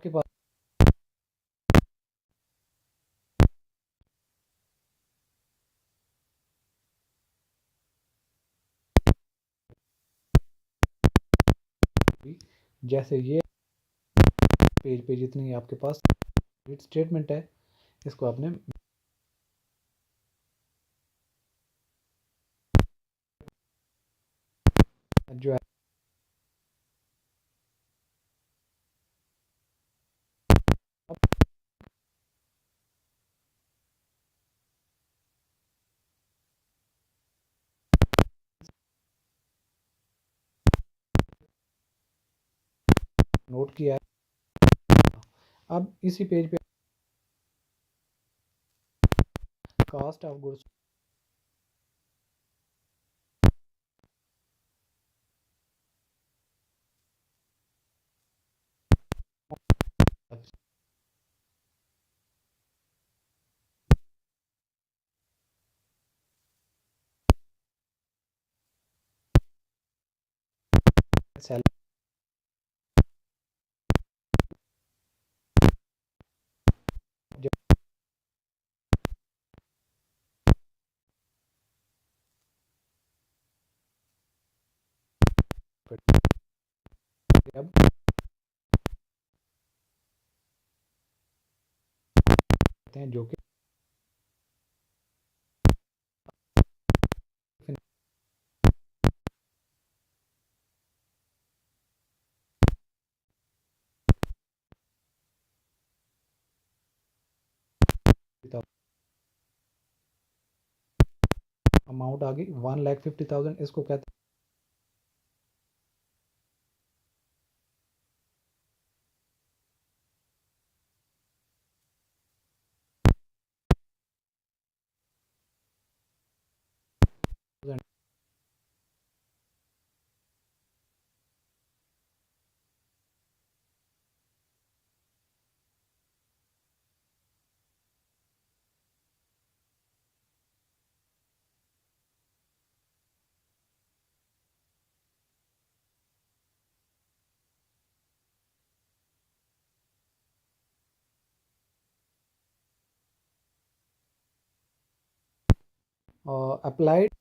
आपके पास जैसे ये पेज पे जितनी आपके पास स्टेटमेंट है, इसको आपने जो है नोट किया है। अब इसी पेज पे कास्ट ऑफ गुड्स सेल अब कहते हैं जो कि अमाउंट आ गई 1,50,000, इसको कहते हैं अप्लाइड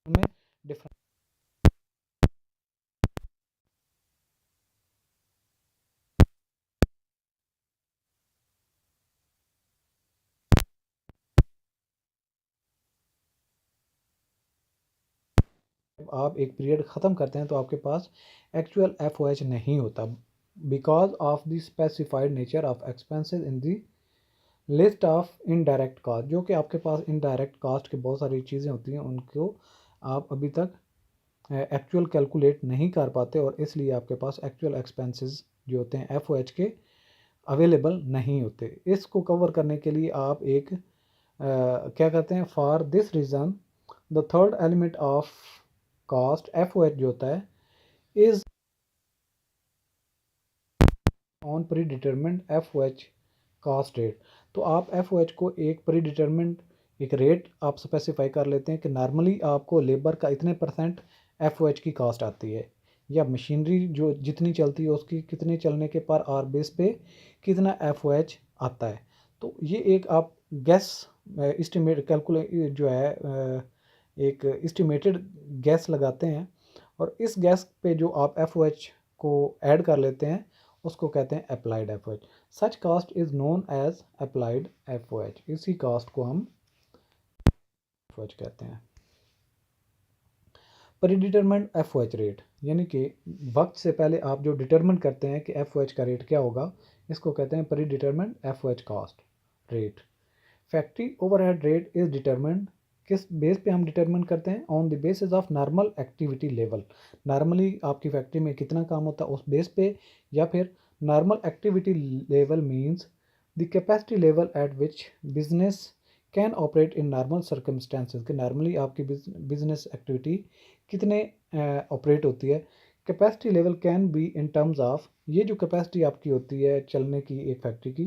में डिफरेंट आप एक पीरियड ख़त्म करते हैं तो आपके पास एक्चुअल एफ नहीं होता, because of the specified nature of expenses in the list of indirect cost. जो कि आपके पास इनडायरेक्ट कास्ट की बहुत सारी चीज़ें होती हैं, उनको आप अभी तक एक्चुअल कैलकुलेट नहीं कर पाते, और इसलिए आपके पास एक्चुअल एक्सपेंसेस जो होते हैं एफ के अवेलेबल नहीं होते। इसको कवर करने के लिए आप एक क्या कहते हैं, for this reason the third element of cost F जो होता है is on pre determined F cost rate. तो आप एफ को एक प्री डिटरमिंड एक रेट आप स्पेसिफाई कर लेते हैं कि नॉर्मली आपको लेबर का इतने परसेंट एफ की कास्ट आती है, या मशीनरी जो जितनी चलती है उसकी कितने चलने के पर आर बेस पे कितना एफ आता है। तो ये एक आप गैस इस्टीमेट कैलकुलेट जो है एक इस्टीमेटेड गैस लगाते हैं, और इस गैस पे जो आप एफ को ऐड कर लेते हैं उसको कहते हैं applied F such cost is known as applied F इसी कास्ट को हम एफ कहते हैं। प्रीडिटरमेंट एफ रेट, यानी कि वक्त से पहले आप जो डिटरमिन करते हैं कि एफ का रेट क्या होगा, इसको कहते हैं pre determined FOH cost rate. Factory overhead rate is determined, किस बेस पे हम डिटरमिन करते हैं? On the basis of normal activity level. Normally आपकी फैक्ट्री में कितना काम होता है उस बेस पे, या फिर normal activity level means the capacity level eight which business can operate in normal circumstances, कि नॉर्मली आपकी बिजनेस एक्टिविटी कितने ऑपरेट होती है। Capacity level can be in terms of, ये जो कैपेसिटी आपकी होती है चलने की एक फैक्ट्री की,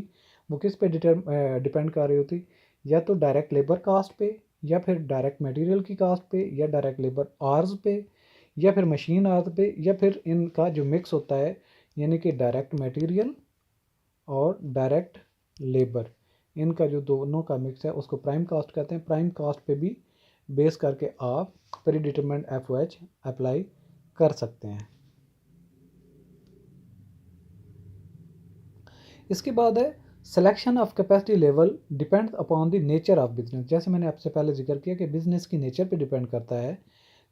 वो किस पे डिपेंड कर रही होती, या तो डायरेक्ट लेबर कास्ट पे, या फिर डायरेक्ट मटेरियल की कास्ट पे, या डायरेक्ट लेबर आवर्स पे, या फिर मशीन आवर्स पे, या फिर इनका जो मिक्स होता है, यानी कि डायरेक्ट मटेरियल और डायरेक्ट लेबर, इनका जो दोनों का मिक्स है उसको प्राइम कास्ट कहते हैं। प्राइम कास्ट पे भी बेस करके आप प्री डिटरमिन्ड FOH अप्लाई कर सकते हैं। इसके बाद है selection of capacity level depends upon the nature of business. जैसे मैंने आपसे पहले जिक्र किया कि बिजनेस की नेचर पे डिपेंड करता है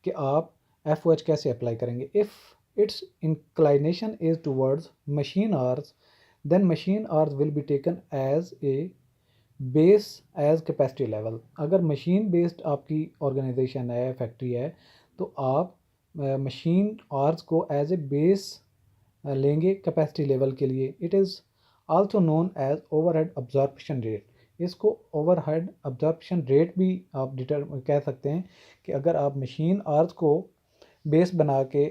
कि आप FOH कैसे अप्लाई करेंगे। If it's inclination is towards machine hours, then machine hours will be taken as a base as capacity level. अगर मशीन बेस्ड आपकी ऑर्गेनाइजेशन है, फैक्ट्री है, तो आप मशीन आवर्स को एज ए बेस लेंगे कैपेसिटी लेवल के लिए। It is also known as overhead absorption rate. इसको ओवरहेड अब्जॉर्प्शन रेट भी आप कह सकते हैं कि अगर आप मशीन आवर्स को बेस बना के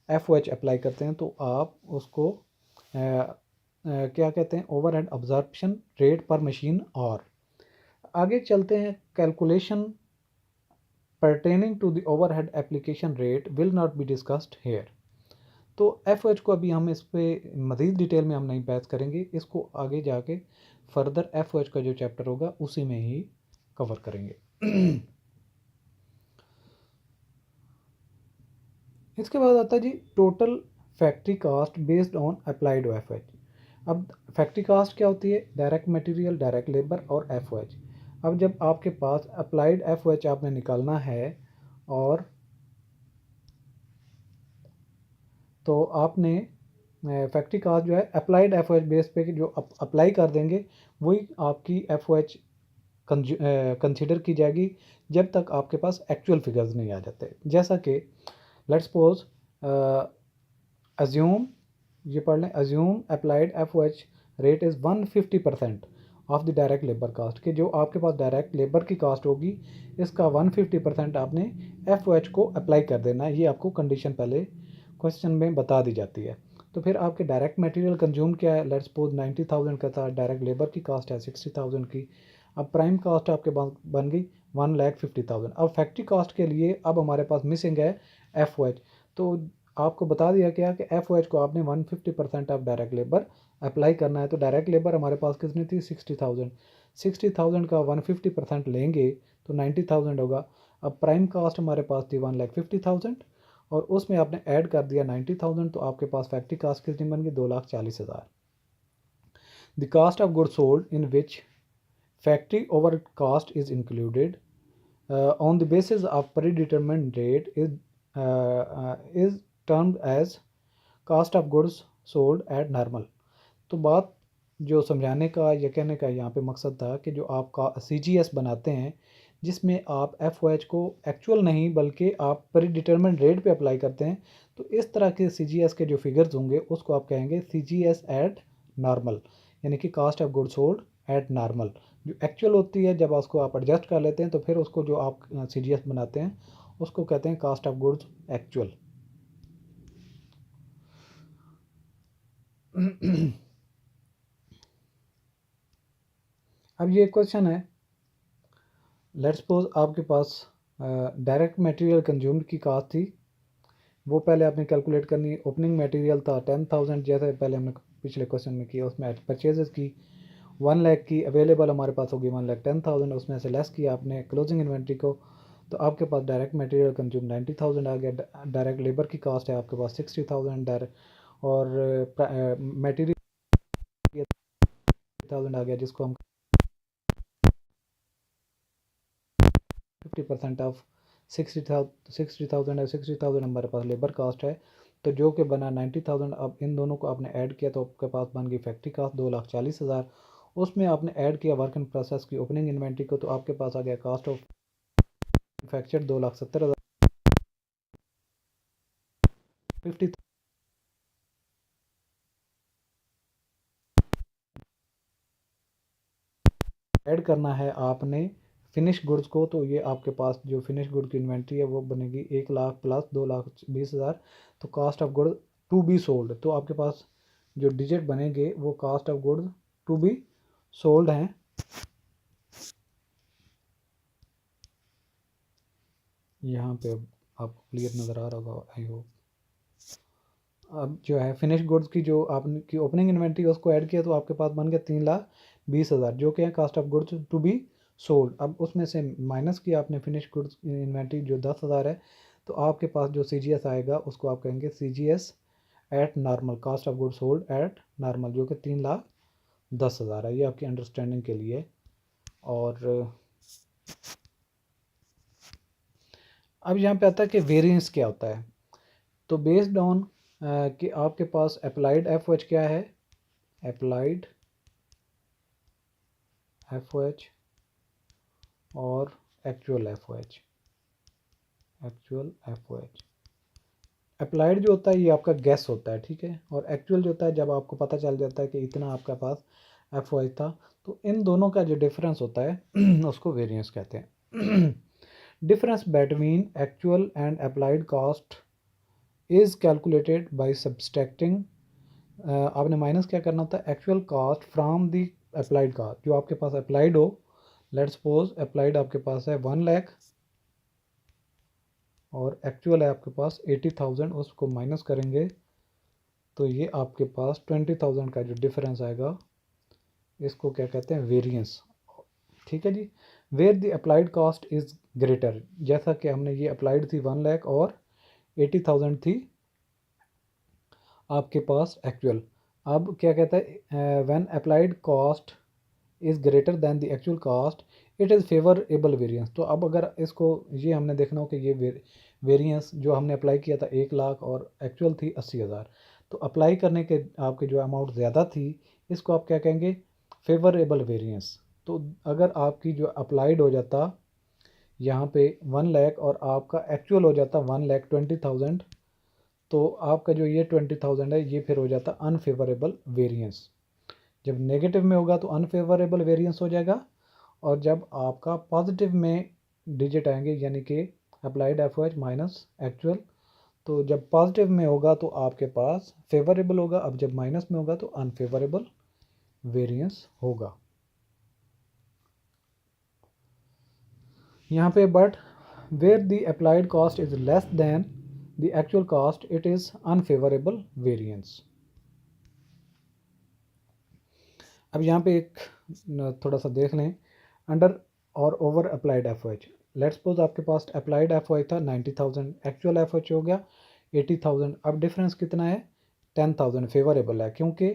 FOH अप्लाई करते हैं तो आप उसको क्या कहते हैं, ओवरहेड अब्जॉर्प्शन रेट पर मशीन। और आगे चलते हैं, calculation pertaining to the overhead application rate will not be discussed here। तो FOH को अभी हम इस पे मज़ीद डिटेल में हम नहीं बहस करेंगे, इसको आगे जाके फर्दर FOH का जो चैप्टर होगा उसी में ही कवर करेंगे। इसके बाद आता है जी total factory cost based on applied FOH। अब फैक्ट्री कास्ट क्या होती है? डायरेक्ट मटेरियल, डायरेक्ट लेबर और FOH। अब जब आपके पास अप्लाइड FOH आपने निकालना है, और तो आपने फैक्ट्री कास्ट जो है अप्लाइड FOH बेस पे जो अप्लाई कर देंगे वही आपकी FOH कंसिडर की जाएगी जब तक आपके पास एक्चुअल फिगर्स नहीं आ जाते। जैसा कि लेट्स सपोज अज्यूम, ये पढ़ लें, assume applied FOH rate is 150% of the direct labour cost, के जो आपके पास डायरेक्ट लेबर की कास्ट होगी इसका 150% आपने FOH को अप्लाई कर देना है। ये आपको कंडीशन पहले क्वेश्चन में बता दी जाती है। तो फिर आपके डायरेक्ट मटेरियल कंज्यूम क्या है? लेट्स सपोज 90,000 का था, डायरेक्ट लेबर की कास्ट है 60,000 की। अब प्राइम कास्ट आपके बन गई 1,50,000। अब फैक्ट्री कास्ट के लिए अब हमारे पास मिसिंग है FOH। तो आपको बता दिया गया कि FOH को आपने 150% ऑफ डायरेक्ट लेबर अप्लाई करना है। तो डायरेक्ट लेबर हमारे पास कितनी थी? 60,000। 60,000 का 150% लेंगे तो 90,000 होगा। अब प्राइम कास्ट हमारे पास थी 1,50,000 और उसमें आपने ऐड कर दिया 90,000, तो आपके पास फैक्ट्री कास्ट कितनी बन गई? 2,40,000। The cost of good sold in which factory over cost is included on the basis of pre determined rate is termed as cost of goods sold at normal. तो बात जो समझाने का या कहने का यहाँ पे मकसद था कि जो आप CGS बनाते हैं जिसमें आप FOH को एक्चुअल नहीं बल्कि आप प्री डिटरमिन्ड रेट पे अप्लाई करते हैं, तो इस तरह के CGS के जो फिगर्स होंगे उसको आप कहेंगे CGS एट नॉर्मल, यानी कि cost of good sold at normal. जो एक्चुअल होती है जब उसको आप एडजस्ट कर लेते हैं तो फिर उसको जो आप CGS बनाते हैं उसको कहते हैं कास्ट ऑफ गुड्स एक्चुअल। अब ये क्वेश्चन है, लेट्स सपोज आपके पास डायरेक्ट मटेरियल कंज्यूम की कास्ट थी, वो पहले आपने कैलकुलेट करनी। ओपनिंग मटेरियल था 10,000 जैसे पहले हमने पिछले क्वेश्चन में किया, उसमें परचेजेस की 1 लाख की, अवेलेबल हमारे पास होगी 1,10,000, उसमें से लेस किया आपने क्लोजिंग इन्वेंट्री को, तो आपके पास डायरेक्ट मटेरियल कंज्यूम 90,000 आ गया। डायरेक्ट लेबर की कास्ट है आपके पास 60,000 और मटेरियल 1000 आ गया, जिसको हम 50% ऑफ 60,000 है। 60,000 हमारे पास लेबर कास्ट है, तो जो कि बना 90,000। अब इन दोनों को आपने ऐड किया तो आपके पास बन गई फैक्ट्री कास्ट 2,40,000। उसमें आपने ऐड किया वर्क इन प्रोसेस की ओपनिंग इन्वेंट्री को, तो आपके पास आ गया कास्ट ऑफ मैन्युफैक्चर 2,70,000। 50 ऐड करना है आपने फिनिश गुड्स को, तो ये आपके पास जो फिनिश गुड की इन्वेंट्री है वो बनेगी 1,00,000 प्लस 2,20,000। तो cost of good to be sold, तो आपके पास जो डिजिट बनेंगे वो cost of good to be sold हैं। यहाँ पे आपको क्लियर नज़र आ रहा होगा आई होप। अब जो है फिनिश गुड्स की जो आपने की ओपनिंग इन्वेंट्री उसको ऐड किया तो आपके पास बन गया 3,20,000 जो कि है cost of goods to be sold. अब उसमें से माइनस किया आपने फिनिश गुड्स इन्वेंट्री जो 10,000 है, तो आपके पास जो CGS आएगा उसको आप कहेंगे CGS at normal, cost of goods sold at normal, जो कि 3,10,000 है। ये आपकी अंडरस्टैंडिंग के लिए। और अब यहाँ पे आता है कि वेरिएंस क्या होता है। तो बेस्ड ऑन कि आपके पास अप्लाइड FOH क्या है, अप्लाइड FOH और actual FOH। Actual FOH applied जो होता है ये आपका गैस होता है, ठीक है, और एक्चुअल जो होता है जब आपको पता चल जाता है कि इतना आपका पास FOH था। तो इन दोनों का जो डिफरेंस होता है उसको वेरिएंस कहते हैं। Difference between actual and applied cost is calculated by subtracting. आपने माइनस क्या करना होता है, actual cost from the applied cost. जो आपके पास अप्लाइड हो, लेट्स सपोज अप्लाइड आपके पास है 1 लाख और एक्चुअल है आपके पास 80,000, उसको माइनस करेंगे तो ये आपके पास 20,000 का जो डिफरेंस आएगा इसको क्या कहते हैं, वेरिएंस। ठीक है जी। Where the applied cost is greater, जैसा कि हमने ये अप्लाइड थी 1 लाख और 80,000 थी आपके पास एक्चुअल। अब क्या कहता है, when applied cost is greater than the actual cost it is favourable variance. तो अब अगर इसको ये हमने देखना हो कि ये वेरिएंस जो हमने अप्लाई किया था 1 लाख और एक्चुअल थी 80,000, तो अप्लाई करने के आपके जो अमाउंट ज़्यादा थी इसको आप क्या कहेंगे, फेवरेबल वेरिएंस। तो अगर आपकी जो अप्लाइड हो जाता यहाँ पे 1 लाख और आपका एक्चुअल हो जाता 1,20,000, तो आपका जो ये 20,000 है ये फिर हो जाता अनफेवरेबल वेरिएंस। जब नेगेटिव में होगा तो अनफेवरेबल वेरिएंस हो जाएगा, और जब आपका पॉजिटिव में डिजिट आएंगे यानी कि अप्लाइड FOH माइनस एक्चुअल, तो जब पॉजिटिव में होगा तो आपके पास फेवरेबल होगा, अब जब माइनस में होगा तो अनफेवरेबल वेरिएंस होगा। यहाँ पे but where the applied cost is less than the actual cost it is unfavourable variance. अब यहाँ पे एक थोड़ा सा देख लें, अंडर और over applied FOH। Let's suppose आपके पास अप्लाइड FOH था 90,000, एक्चुअल FOH हो गया 80,000। अब डिफरेंस कितना है, 10,000 फेवरेबल है क्योंकि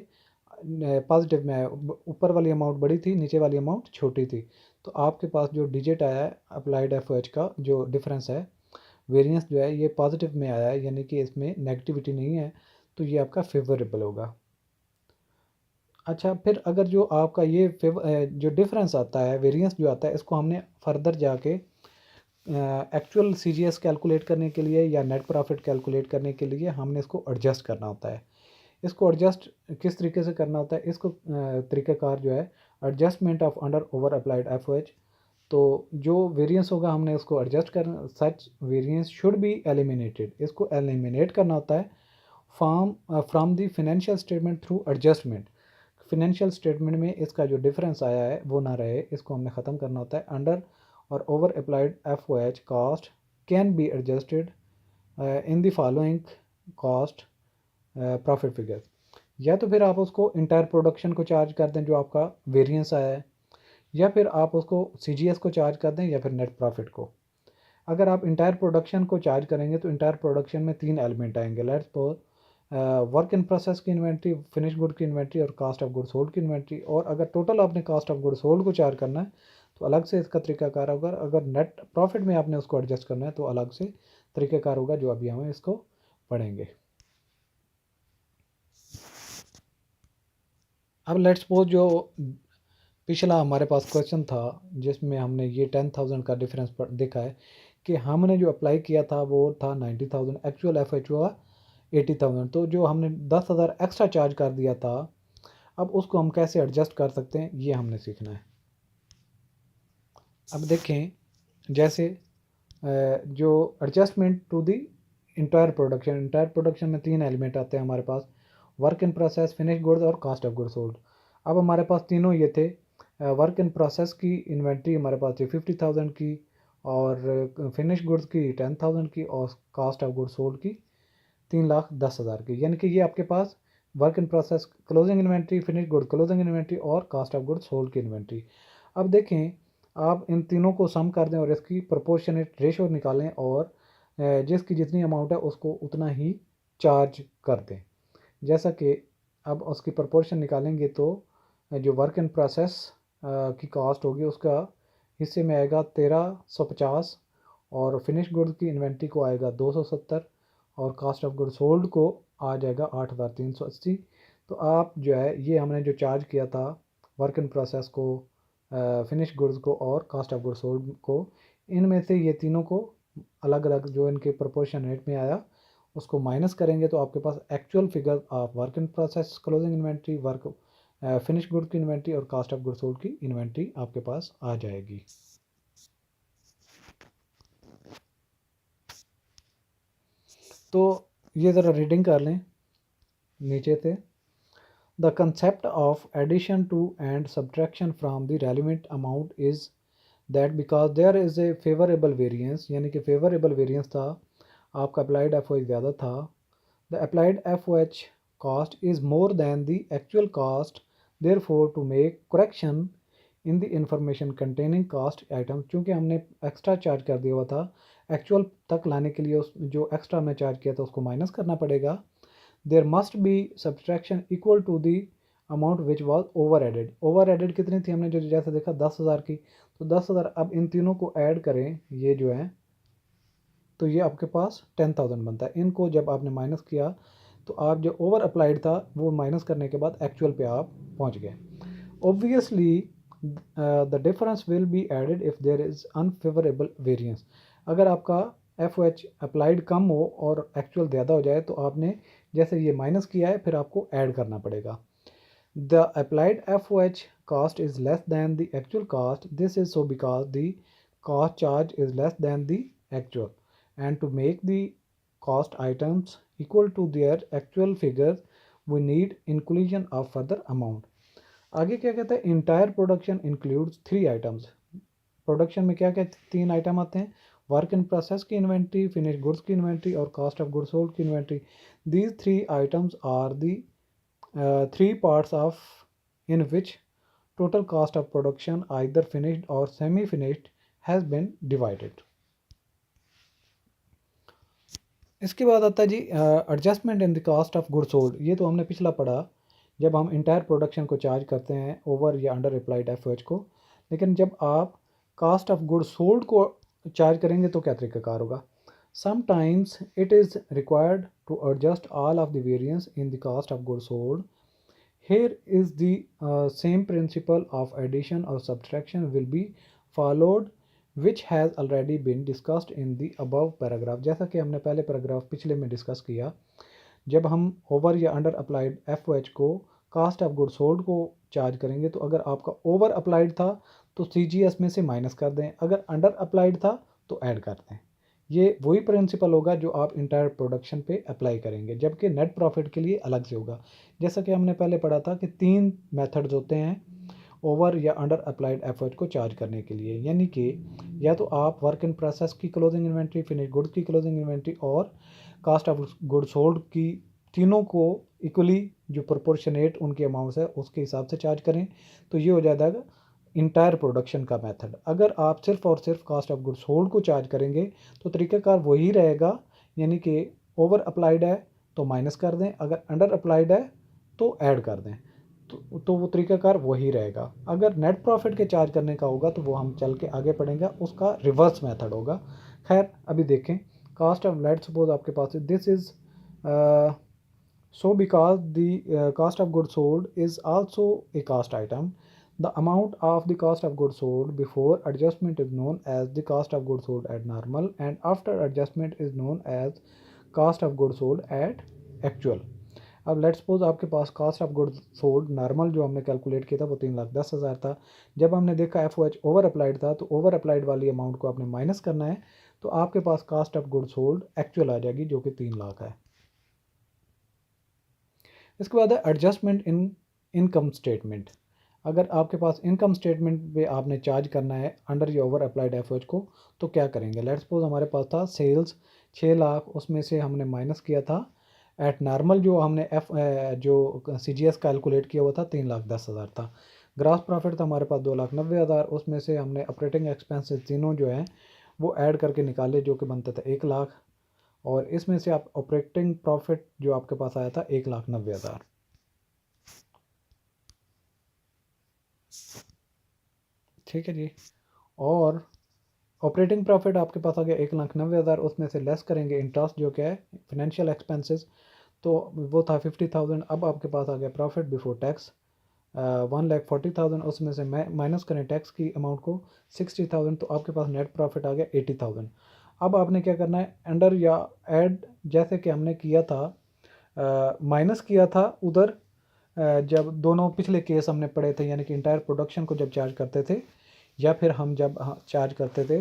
पॉजिटिव में है, ऊपर वाली अमाउंट बड़ी थी नीचे वाली अमाउंट छोटी थी। तो आपके पास जो डिजिट आया है अप्लाइड FOH का जो डिफरेंस है, वेरिएंस जो है ये पॉजिटिव में आया है यानी कि इसमें नेगेटिविटी नहीं है, तो ये आपका फेवरेबल होगा। अच्छा, फिर अगर जो आपका ये जो डिफरेंस आता है वेरिएंस जो आता है इसको हमने फर्दर जाके एक्चुअल CGS कैलकुलेट करने के लिए या नेट प्रॉफिट कैलकुलेट करने के लिए हमने इसको एडजस्ट करना होता है। इसको एडजस्ट किस तरीके से करना होता है, इसको तरीक़ाकार जो है adjustment of under over applied FOH। तो जो वेरिएंस होगा हमने उसको एडजस्ट करना, सच वेरिएंस शुड बी एलिमिनेटेड, इसको एलिमिनेट करना होता है from the financial statement through adjustment. Financial statement में इसका जो डिफरेंस आया है वो ना रहे, इसको हमने ख़त्म करना होता है। अंडर और over applied FOH cost can be adjusted in the following cost profit figure. या तो फिर आप उसको इंटायर प्रोडक्शन को चार्ज कर दें जो आपका वेरिएंस आया है, या फिर आप उसको CGS को चार्ज कर दें, या फिर नेट प्रॉफिट को। अगर आप इंटायर प्रोडक्शन को चार्ज करेंगे तो इंटायर प्रोडक्शन में 3 एलिमेंट आएंगे, let's suppose work in process की इन्वेंट्री, फिनिश गुड की इन्वेंट्री और कास्ट ऑफ गुड सोल्ड की इन्वेंट्री। और अगर टोटल आपने कास्ट ऑफ गुड सोल्ड को चार्ज करना है तो अलग से इसका तरीकाकार होगा, अगर नेट प्रॉफिट में आपने उसको एडजस्ट करना है तो अलग से तरीकाकार होगा, जो अभी हम इसको पढ़ेंगे। अब लेट्स सपोज जो पिछला हमारे पास क्वेश्चन था जिसमें हमने ये 10,000 का डिफरेंस देखा है कि हमने जो अप्लाई किया था वो था 90,000, एक्चुअल एफ एच हुआ 80,000। तो जो हमने 10,000 एक्स्ट्रा चार्ज कर दिया था, अब उसको हम कैसे एडजस्ट कर सकते हैं ये हमने सीखना है। अब देखें, जैसे जो adjustment to the entire production में 3 एलिमेंट आते हैं हमारे पास, work in process, finish goods और कॉस्ट ऑफ गुड्स सोल्ड। अब हमारे पास तीनों ये थे। वर्क इन प्रोसेस की इन्वेंट्री हमारे पास थी 50,000 की, और फिनिश गुड्स की 10,000 की, और कॉस्ट ऑफ गुड्स सोल्ड की 3,10,000 की। यानी कि ये आपके पास work in process closing inventory, finish good closing inventory और कॉस्ट ऑफ गुड्स सोल्ड की इन्वेंट्री। अब देखें, आप इन तीनों को सम कर दें और इसकी प्रोपोर्शनेट रेशो निकालें, और जिसकी जितनी अमाउंट है उसको उतना ही चार्ज कर दें। जैसा कि अब उसकी प्रोपोर्शन निकालेंगे तो जो वर्क इन प्रोसेस की कॉस्ट होगी उसका हिस्से में आएगा 1,350, और फिनिश गुड्स की इन्वेंट्री को आएगा 270, और कॉस्ट ऑफ गुड्स सोल्ड को आ जाएगा 8,380। तो आप जो है ये हमने जो चार्ज किया था वर्क इन प्रोसेस को, फिनिश गुड्स को और कॉस्ट ऑफ गुड्स सोल्ड को, इनमें से ये तीनों को अलग अलग जो इनके प्रोपोर्शनेट में आया उसको माइनस करेंगे तो आपके पास actual figure of work in process closing inventory, work finish good की इन्वेंट्री और कॉस्ट ऑफ गुड्स सोल्ड की इन्वेंट्री आपके पास आ जाएगी। तो ये ज़रा रीडिंग कर लें नीचे से। The concept of addition to and subtraction from the relevant amount is that because there is a favourable variance, यानी कि फेवरेबल वेरिएंस था, आपका अप्लाइड एफ ओ एच ज़्यादा था। The applied F O H cost is more than the actual cost, therefore to make correction in the information containing cost item, चूँकि हमने extra charge कर दिया हुआ था, एक्चुअल तक लाने के लिए उस जो एक्स्ट्रा में चार्ज किया था उसको माइनस करना पड़ेगा। There must be subtraction equal to the amount which was over added. Over added कितनी थी हमने जो जैसे देखा 10,000 की, तो 10,000 अब इन तीनों को ऐड करें ये जो है, तो ये आपके पास 10,000 बनता है। इनको जब आपने माइनस किया तो आप जो ओवर अप्लाइड था वो माइनस करने के बाद एक्चुअल पे आप पहुंच गए। Obviously the difference will be added if there is unfavourable variance. अगर आपका एफ ओ एच अप्लाइड कम हो और एक्चुअल ज़्यादा हो जाए तो आपने जैसे ये माइनस किया है फिर आपको ऐड करना पड़ेगा। The applied F O H cost is less than the actual cost. This is so because the cost charge is less than the actual, and to make the cost items equal to their actual figures we need inclusion of further amount. आगे क्या कहता है, entire production includes 3 items. Production में क्या क्या 3 item आते हैं, work in process की इन्वेंट्री, फिनिश गुड्स की इन्वेंट्री और कॉस्ट ऑफ गुड्स सोल्ड की inventory. These 3 items are the 3 parts of in which total cost of production either finished or semi finished has been divided. इसके बाद आता है जी adjustment in the cost of good sold. ये तो हमने पिछला पढ़ा जब हम इंटायर प्रोडक्शन को चार्ज करते हैं ओवर या अंडर अप्लाइड एफ को, लेकिन जब आप कॉस्ट ऑफ गुड सोल्ड को चार्ज करेंगे तो क्या तरीकाकार होगा। Sometimes it is required to adjust all of the variance in the cost of good sold. Here is the same principle of addition or subtraction will be followed which has already been discussed in the above paragraph। जैसा कि हमने पहले paragraph पिछले में discuss किया, जब हम over या under applied F O H को कास्ट ऑफ गुड सोल्ड को चार्ज करेंगे तो अगर आपका ओवर अप्लाइड था तो सी जी एस में से माइनस कर दें, अगर अंडर अप्लाइड था तो ऐड कर दें। ये वही प्रिंसिपल होगा जो आप इंटायर प्रोडक्शन पे अप्लाई करेंगे, जबकि नेट प्रॉफिट के लिए अलग से होगा। जैसा कि हमने पहले पढ़ा था कि 3 मेथड्स होते हैं ओवर या अंडर अप्लाइड एफर्ट को चार्ज करने के लिए, यानी कि या तो आप वर्क इन प्रोसेस की क्लोजिंग इन्वेंट्री, फिनिश गुड की क्लोजिंग इन्वेंट्री और कास्ट ऑफ गुड सोल्ड की तीनों को इक्वली जो प्रोपोर्शनेट उनके अमाउंट्स है उसके हिसाब से चार्ज करें, तो ये हो जाएगा इंटायर प्रोडक्शन का मेथड। अगर आप सिर्फ और सिर्फ कास्ट ऑफ गुड्स सोल्ड को चार्ज करेंगे तो तरीक़ाकार वही रहेगा, यानी कि ओवर अप्लाइड है तो माइनस कर दें, अगर अंडर अप्लाइड है तो ऐड कर दें, तो वो तरीक़ाकार वही रहेगा। अगर नेट प्रॉफिट के चार्ज करने का होगा तो वो हम चल के आगे पढ़ेंगे, उसका रिवर्स मेथड होगा। खैर अभी देखें, कास्ट ऑफ लेट सपोज आपके पास this is So because the cost of goods sold is also a cost item, the amount of the cost of goods sold before adjustment is known as the cost of goods sold at normal, and after adjustment is known as cost of goods sold at actual. अब let's suppose आपके पास cost of goods sold normal जो हमने calculate किया था वो 3,10,000 था। जब हमने देखा F O H over applied था तो ओवर अप्लाइड वाली अमाउंट को आपने माइनस करना है, तो आपके पास cost of goods sold actual आ जाएगी जो कि 3,00,000 है। इसके बाद है एडजस्टमेंट इन इनकम स्टेटमेंट। अगर आपके पास इनकम स्टेटमेंट पे आपने चार्ज करना है अंडर ये ओवर अप्लाइड एफ को, तो क्या करेंगे। लेट्स सपोज हमारे पास था सेल्स 6,00,000, उसमें से हमने माइनस किया था एट नॉर्मल जो हमने जो CGS कैलकुलेट किया हुआ था 3,10,000 था। ग्रास प्रॉफिट था हमारे पास 2,90,000, उसमें से हमने ऑपरेटिंग एक्सपेंसेस तीनों जो हैं वो ऐड करके निकाले जो कि बनता था 1,00,000, और इसमें से आप ऑपरेटिंग प्रॉफिट जो आपके पास आया था 1,90,000। ठीक है जी। और ऑपरेटिंग प्रॉफिट आपके पास आ गया 1,90,000, उसमें से लेस करेंगे इंटरेस्ट जो क्या है फिनेंशियल एक्सपेंसेस, तो वो था 50,000। अब आपके पास आ गया प्रॉफिट बिफोर टैक्स 1,40,000, उसमें से माइनस करें टैक्स की अमाउंट को 60,000, तो आपके पास नेट प्रॉफिट आ गया 80,000। अब आपने क्या करना है अंडर या ऐड, जैसे कि हमने किया था माइनस किया था उधर जब दोनों पिछले केस हमने पढ़े थे, यानी कि इंटायर प्रोडक्शन को जब चार्ज करते थे या फिर हम जब चार्ज करते थे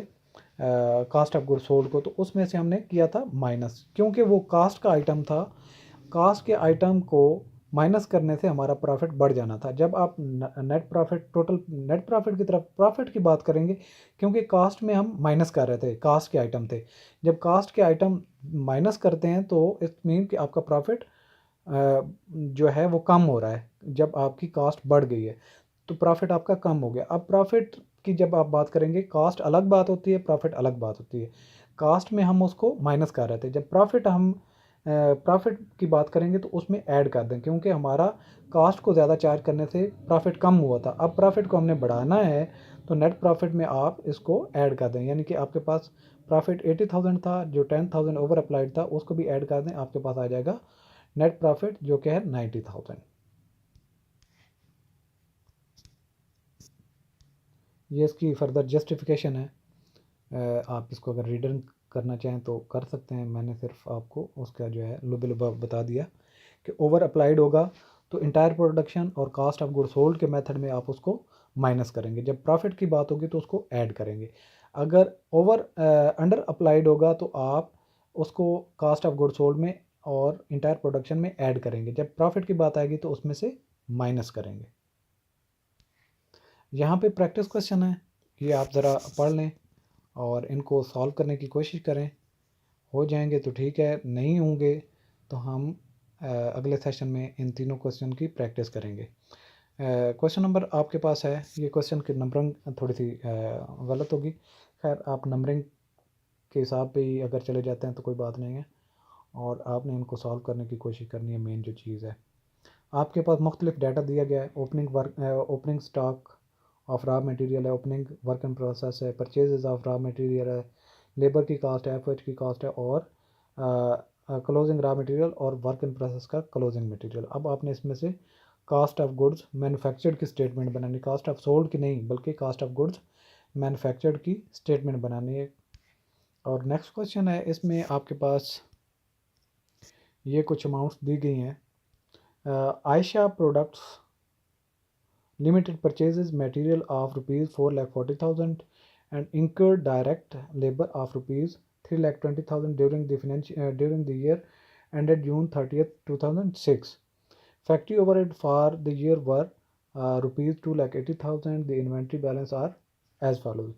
कास्ट ऑफ गुड सोल्ड को, तो उसमें से हमने किया था माइनस, क्योंकि वो कास्ट का आइटम था। कास्ट के आइटम को माइनस करने से हमारा प्रॉफिट बढ़ जाना था। जब आप net profit total net profit की तरफ प्रॉफिट की बात करेंगे, क्योंकि कास्ट में हम माइनस कर रहे थे, कास्ट के आइटम थे। जब कास्ट के आइटम माइनस करते हैं तो इट मीन कि आपका प्रॉफिट जो है वो कम हो रहा है। जब आपकी कास्ट बढ़ गई है तो प्रॉफिट आपका कम हो गया। अब प्रॉफिट की जब आप बात करेंगे, कास्ट अलग बात होती है, प्रॉफिट अलग बात होती है। कास्ट में हम उसको माइनस कर रहे थे, जब प्रॉफिट की बात करेंगे तो उसमें ऐड कर दें, क्योंकि हमारा कास्ट को ज़्यादा चार्ज करने से प्रॉफिट कम हुआ था। अब प्रॉफिट को हमने बढ़ाना है तो नेट प्रॉफिट में आप इसको ऐड कर दें, यानी कि आपके पास प्रॉफिट 80,000 था, जो 10,000 ओवर अप्लाइड था उसको भी ऐड कर दें, आपके पास आ जाएगा नेट प्रॉफिट जो कि है 90,000। ये इसकी फर्दर जस्टिफिकेशन है। आप इसको अगर रीडर करना चाहें तो कर सकते हैं, मैंने सिर्फ आपको उसका जो है लुबे बता दिया कि ओवर अप्लाइड होगा तो इंटायर प्रोडक्शन और कास्ट ऑफ गुड सोल्ड के मेथड में आप उसको माइनस करेंगे, जब प्रॉफिट की बात होगी तो उसको ऐड करेंगे। अगर ओवर अंडर अप्लाइड होगा तो आप उसको कास्ट ऑफ गुड सोल्ड में और इंटायर प्रोडक्शन में ऐड करेंगे, जब प्रॉफिट की बात आएगी तो उसमें से माइनस करेंगे। यहाँ पे प्रैक्टिस क्वेश्चन है, ये आप ज़रा पढ़ लें और इनको सॉल्व करने की कोशिश करें। हो जाएंगे तो ठीक है, नहीं होंगे तो हम अगले सेशन में इन तीनों क्वेश्चन की प्रैक्टिस करेंगे। क्वेश्चन नंबर आपके पास है, ये क्वेश्चन की नंबरिंग थोड़ी सी गलत होगी, खैर आप नंबरिंग के हिसाब पे ही अगर चले जाते हैं तो कोई बात नहीं है, और आपने इनको सॉल्व करने की कोशिश करनी है। मेन जो चीज़ है, आपके पास मुख्तलिफ डाटा दिया गया है। Opening stock of raw material है, ओपनिंग वर्क इन प्रोसेस है, परचेजेज ऑफ रॉ मटेरियल है, लेबर की कास्ट है, एफ की कास्ट है, और क्लोजिंग रॉ मटेरियल और वर्क इन प्रोसेस का क्लोजिंग मटेरियल। अब आपने इसमें से कास्ट ऑफ गुड्स मैन्युफैक्चर्ड की स्टेटमेंट बनानी, कास्ट ऑफ सोल्ड की नहीं बल्कि कास्ट ऑफ गुड्स मैन्युफैक्चर्ड की स्टेटमेंट बनानी है। और नेक्स्ट क्वेश्चन है, इसमें आपके पास ये कुछ अमाउंट्स दी गई हैं। Ayesha products limited purchases material of rupees 4,40,000 and incurred direct labor of rupees 3,20,000 during the year ended June 30th 2006. Factory overhead for the year were rupees 2,80,000. The inventory balance are as follows.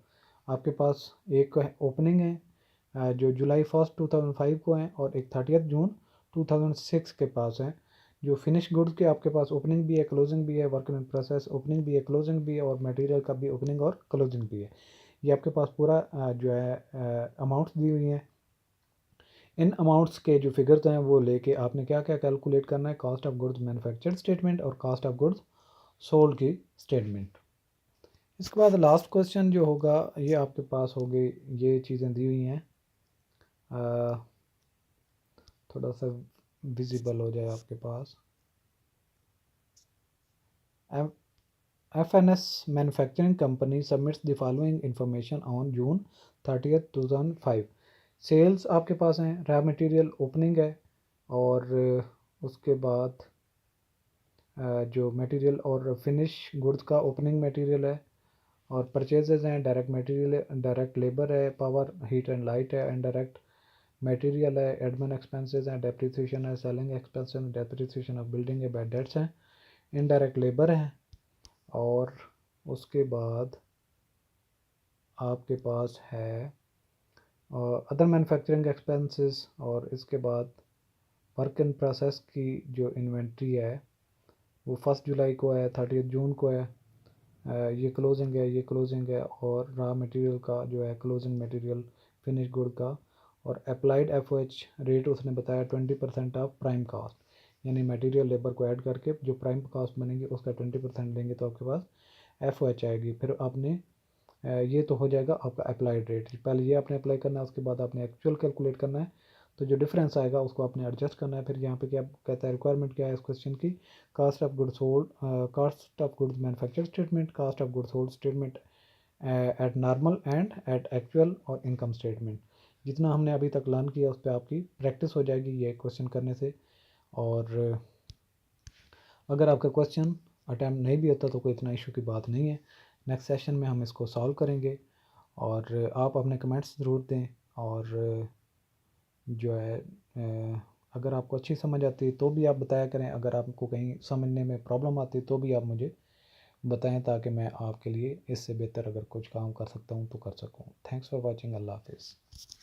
आपके पास एक opening है जो जुलाई 1 2005 को है और एक 30 जून 2006 के पास है। जो फिनिश गुड्स के आपके पास ओपनिंग भी है, क्लोजिंग भी है, वर्क इन प्रोसेस ओपनिंग भी है, क्लोजिंग भी है, और मटेरियल का भी ओपनिंग और क्लोजिंग भी है। ये आपके पास पूरा जो है अमाउंट्स दी हुई हैं। इन अमाउंट्स के जो फिगर्स हैं वो लेके आपने क्या क्या कैलकुलेट करना है, cost of goods manufactured statement और कॉस्ट ऑफ गुड्स सोल्ड की स्टेटमेंट। इसके बाद लास्ट क्वेश्चन जो होगा ये आपके पास होगी, ये चीज़ें दी हुई हैं। थोड़ा सा विजिबल हो जाए आपके पास। FNS manufacturing company submits the following information on June 30 2005। Sales आपके पास हैं, रॉ मटेरियल ओपनिंग है, और उसके बाद जो मटेरियल और फिनिश गुड्स का ओपनिंग मटेरियल है, और परचेजेज हैं, डायरेक्ट मटेरियल, डायरेक्ट लेबर है, पावर हीट एंड लाइट है, इनडायरेक्ट मटेरियल है, एडमिन एक्सपेंसेस हैं, डेप्रिसिएशन है, selling expenses, depreciation of building है, बैड डेट्स हैं, इनडायरेक्ट लेबर है, और उसके बाद आपके पास है अदर मैन्युफैक्चरिंग एक्सपेंसेस, और इसके बाद वर्क इन प्रोसेस की जो इन्वेंट्री है वो 1 जुलाई को है, 30 जून को है, ये क्लोजिंग है, ये क्लोजिंग है, और रॉ मटेरियल का जो है क्लोजिंग मटेरियल फिनिश गुड का, और अप्लाइड FOH रेट उसने बताया 20% ऑफ प्राइम कास्ट, यानी मटेरियल लेबर को ऐड करके जो प्राइम कास्ट बनेगी उसका 20% लेंगे तो आपके पास FOH आएगी। फिर आपने ये तो हो जाएगा आपका अप्लाइड रेट, पहले ये आपने अप्लाई करना है, उसके बाद आपने एक्चुअल कैलकुलेट करना है, तो जो डिफरेंस आएगा उसको आपने एडजस्ट करना है। फिर यहाँ पे क्या कहता है, रिक्वायरमेंट क्या है इस क्वेश्चन की, cost of goods sold, cost of goods manufacture statement, cost of goods sold statement at normal and at actual, और इनकम स्टेटमेंट। जितना हमने अभी तक लर्न किया उस पर आपकी प्रैक्टिस हो जाएगी ये क्वेश्चन करने से। और अगर आपका क्वेश्चन अटैम्प्ट नहीं भी होता तो कोई इतना इशू की बात नहीं है, नेक्स्ट सेशन में हम इसको सॉल्व करेंगे, और आप अपने कमेंट्स ज़रूर दें, और जो है अगर आपको अच्छी समझ आती है तो भी आप बताया करें, अगर आपको कहीं समझने में प्रॉब्लम आती है तो भी आप मुझे बताएं, ताकि मैं आपके लिए इससे बेहतर अगर कुछ काम कर सकता हूँ तो कर सकूँ। Thanks for watching. अल्लाह हाफिज़।